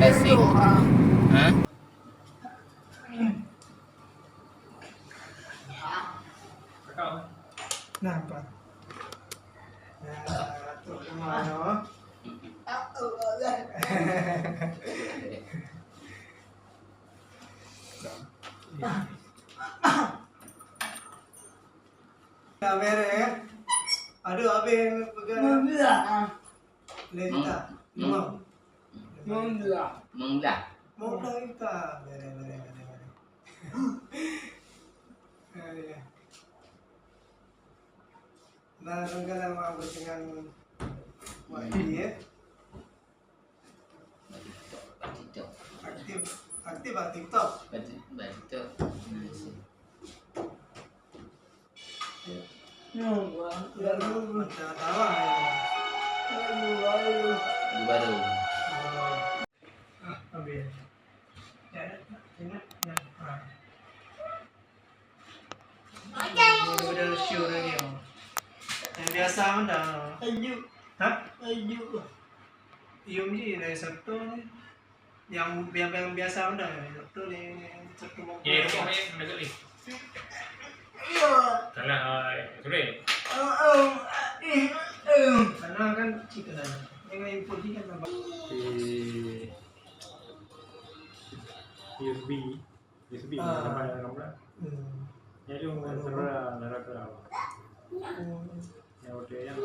Asik. Hah? Nampak. Nah, tuh kemana? Kamera ya. Aduh, apa yang pegang? Lenta. Mau. Menglah. Mau kita. Mere. Nah, tenggelam aku dengan wajib ya. Aktif TikTok. Betul. Lalu jangan tawa ya. Baru. Ambil. Ya, ingat ya. Ini udah show lagi ya. Yang biasa mana? Hah? Iya sih dari Sabtu nih. Yang biasa udah Sabtu nih Sabtu mau. Ya, itu yang dekat ni. Karena sudah. Karena kan kita kan yang info dia kan tambah. USB nampak. Ya itu antara neraka. Ya udah yang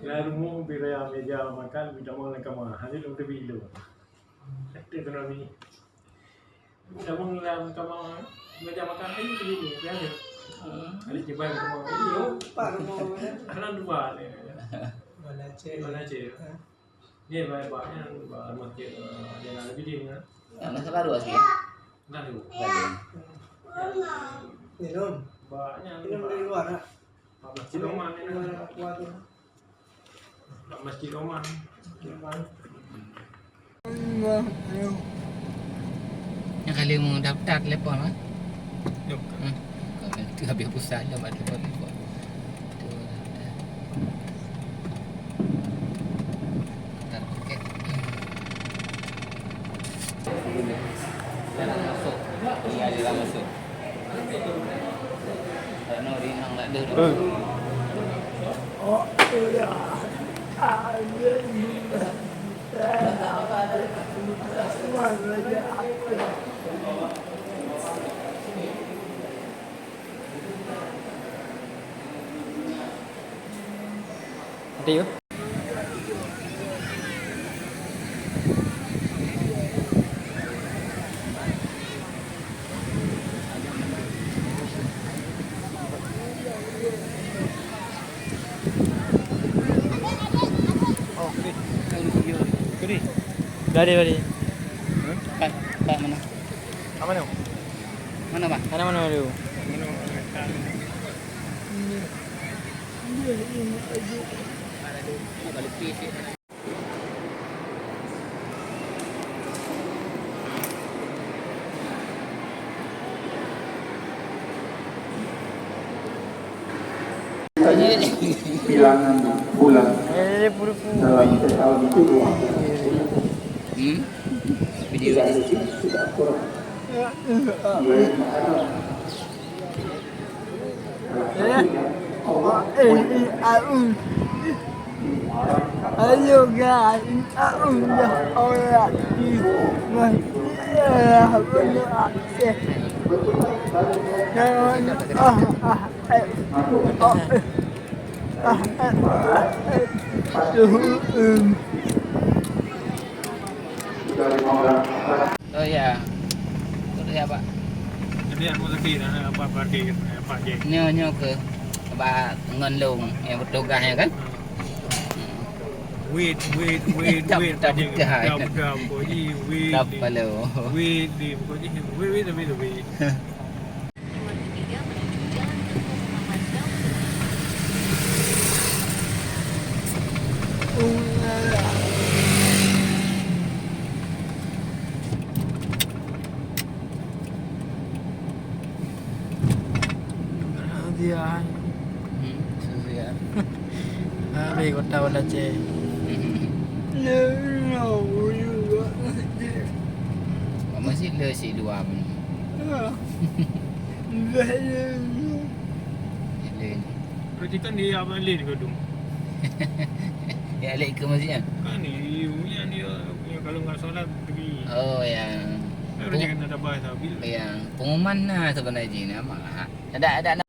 lalu mau bila meja makan tidak mau nak mahal itu udah bilo. Itu kami. Tidak mau ngilang kamar meja makan itu begini ya. Ada coba kamar itu. Karena dua ni. Mana cek. Dia banyak masjid dia nak lebih dia. Masa baru asli. Nah itu. Minum. Banyak. Minum dari luar nak. Masjid Oman ni. Kuat. Masjid Oman. Yang kali mau daftar telepon kan? Yuk. Kalau itu habis pusat dah buat telepon. Daftar paket. Jalan masuk. Iya, jalan masuk. Tak nak rinang nak ada. Ada yuk. Kiri. Bari. Pak mana? Apa ni? Mana Pak? Mana dulu? Balik PC. Bilangan bulan Puru. dalam setahun itu Video ini. tidak kurang. Ayo guys, aku dah orang di mana benar akses. Oh ya. Itu ya Pak. Jadi aku sakit apa parkir parkir. Nyo ke Pak ngon lung yang bertugasnya kan? Wait. Tak Wait. Dapat lo. Wait. Wait. Dia Susu ya. Habis kau tahu dah cik. No, juga. Masih le si dua pun. Le ni. Kalau kita ni apa lain kau dong? Ya le ke masjid kan? Kan ni yang dia kalau nggak solat pergi. Oh yang Kalau jangan ada bahasa bil. yang pengumuman lah sebenarnya nama. Ada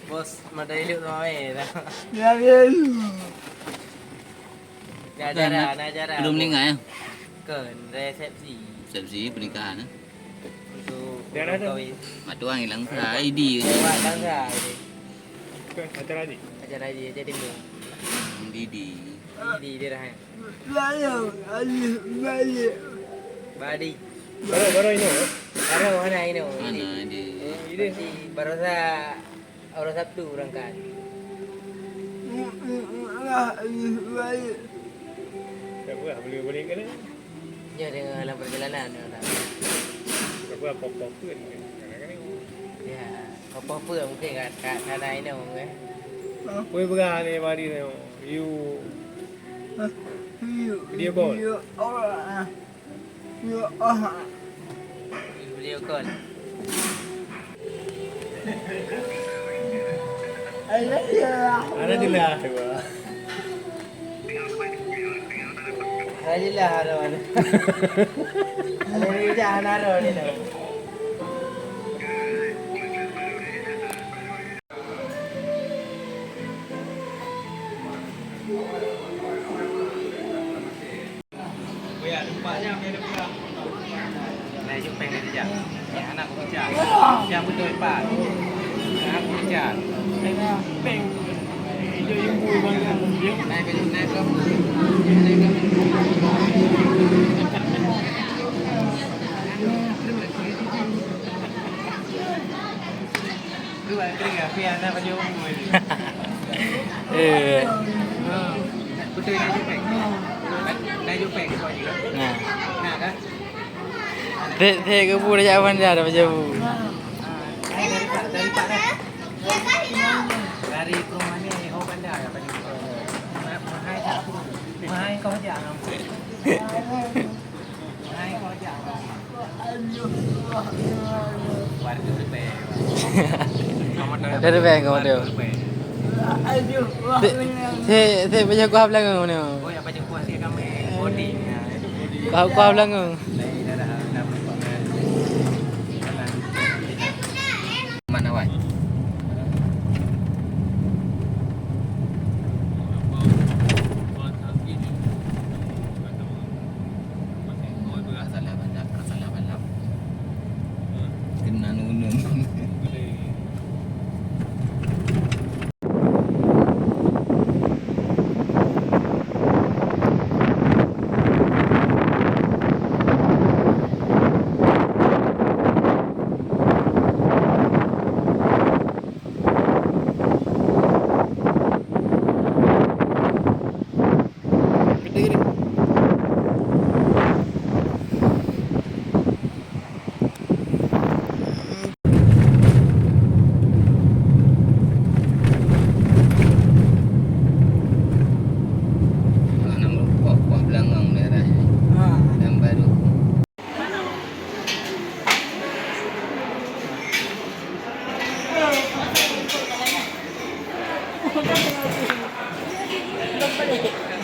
Bos, madai lu roe dah. Ya biasa. Najara. belum meninggal ya? Kan resepsi Resepsi pernikahan. untuk Dia ada. kawin. Mak tuang hilang ID. Buat bangsa ini. Kan acara ni. Acara dia jadi tu. Didi. Di dia dah. Saya balik. Badi. Baru ini. Baru mana ini? Mana dia? Ini si baru orang Sabtu berangkat. Balik. Tak apa, boleh kan? Ya dengan dalam perjalanan orang. Tak apa, pop-pop kan. Kadang-kadang. Ya, apa-apa mungkin kat sana ini mungkin. Boleh berah ni mari ni. You Video call. Video call. ada di lah. Alhamdulillah ada mana. Alhamdulillah ada ni lah. Này giúp bạn đi chợ. Nhà nào cũng chợ. Nhà của tôi bà. Nhà cũng chợ. Peng. Dia yang bui banyak dia. Này có. Cứ bạn cái cà phê ana bao nhiêu mùi. Của tôi này giúp bạn. Này giúp bạn coi gì đó. Nah kan. Thế cái bu đã văn ra rồi giờ bu. Dari Pak dah. Dari rumahnya oh bandar apa ni? Mahal kau aja không? Mahal kau aja không? Warga berbeza. Dari bang kau tu. Thế bây giờ qua lang không nè. Oh ya baca kuah dia kami body. Qua lang không. Đây dah Mana wai? Salah balap. Kena nunun. Balik.